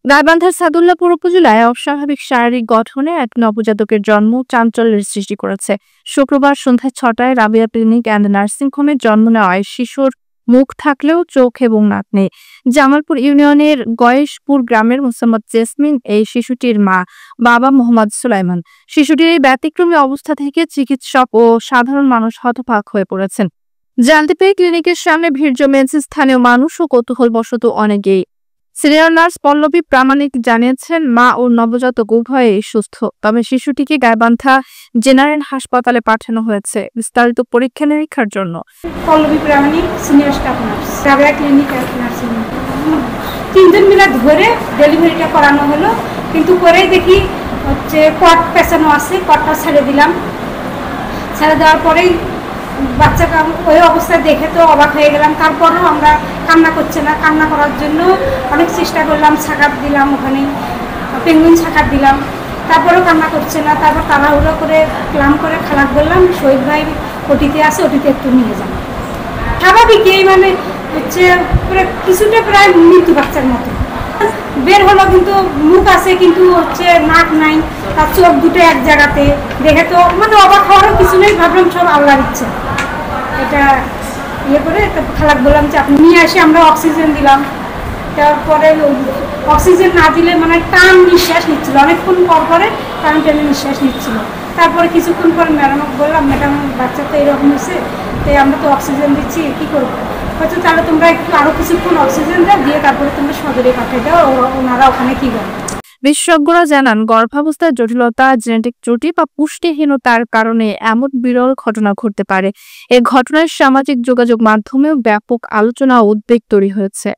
গাইবান্ধার সাদুল্লাপুর উপজেলায় অস্বাভাবিক শারীরিক গঠনে এক নবজাতকের জন্ম চাঞ্চল্যের সৃষ্টি করেছে। শুক্রবার সন্ধ্যা ৬টায় রাবিয়া ক্লিনিক অ্যান্ড নার্সিং হোমে জন্ম নেওয়া শিশুর মুখ থাকলেও চোখ এবং নাক নেই। জামালপুর ইউনিয়নের গয়েশপুর গ্রামের মোসাম্মদ জেসমিন এই শিশুটির মা। বাবা মোহাম্মদ সুলাইমান। শিশুটির এই ব্যতিক্রমী অবস্থা থেকে চিকিৎসক ও সাধারণ মানুষ হতবাক হয়ে পড়েছেন। জানতে পেরে ক্লিনিকের সামনে ভিড় জমিয়েছে স্থানীয় মানুষ ও কৌতূহলবশত অনেকেই। সিনিয়র নার্স পল্লবী প্রামাণিক জানিয়েছেন, মা ও নবজাতক উভয়েই সুস্থ, তবে শিশুটিকে গাইবান্ধা জেনারেল হাসপাতালে পাঠানো হয়েছে বিস্তারিত পরীক্ষা নিরীক্ষার জন্য। Pallabi Pramanik, senior staff nurse, Rabia clinic nursing. 3 দিন মিলে ধরে ডেলিভারিটা করানো হলো, কিন্তু পরেই দেখি কট পেছানো আছে, কটটা ছেড়ে দিলাম। ছেড়ে দেওয়ার পরেই বাচ্চাকে ওই অবস্থায় দেখে তো অবাক হয়ে গেলাম। তারপরেও আমরা কান্না করছে না, কান্না করার জন্য অনেক চেষ্টা করলাম, ছাকাত দিলাম, ওখানে পেঙ্গুইন ছাকাত দিলাম, তারপরেও কান্না করছে না। তারপর তাড়াহুড়ো করে ক্লাম করে খালাক বললাম, শহীদ ভাই ওটিতে আছে, ওটিতে একটু নিয়ে যান। স্বাভাবিকই মানে কিছুটা প্রায় মৃত্যু বাচ্চার মতো বের হলো, কিন্তু মুখ আছে কিন্তু নাক নাই, তার চোখ দুটো এক জায়গাতে। দেখে তো মানে অবাক হওয়ারও কিছু নেই, ভাবলাম সব আল্লাহর ইচ্ছে। এটা করে খালাক বললাম যে আপনি নিয়ে আসে, আমরা অক্সিজেন দিলাম। তারপরে অক্সিজেন না দিলে মানে টান নিঃশ্বাস নিচ্ছিল, অনেকক্ষণ পর পরে টান টেনে নিঃশ্বাস নিচ্ছিল। তারপরে কিছুক্ষণ পর ম্যাডামকে বললাম, ম্যাডাম বাচ্চা তো এরকম হয়েছে, তাই আমরা তো অক্সিজেন দিচ্ছি, কী করবো? হয়তো তাহলে তোমরা একটু আরও কিছুক্ষণ অক্সিজেন দাও, দিয়ে তারপরে তোমরা সদরে পাঠিয়ে দাও, ওনারা ওখানে কী করে। বিশেষজ্ঞরা জানান, গর্ভাবস্থায় জটিলতা, জেনেটিক ত্রুটি বা পুষ্টিহীনতার কারণে এমন বিরল ঘটনা ঘটতে পারে। এ ঘটনায় সামাজিক যোগাযোগ মাধ্যমেও ব্যাপক আলোচনা ও উদ্বেগ তৈরি হয়েছে।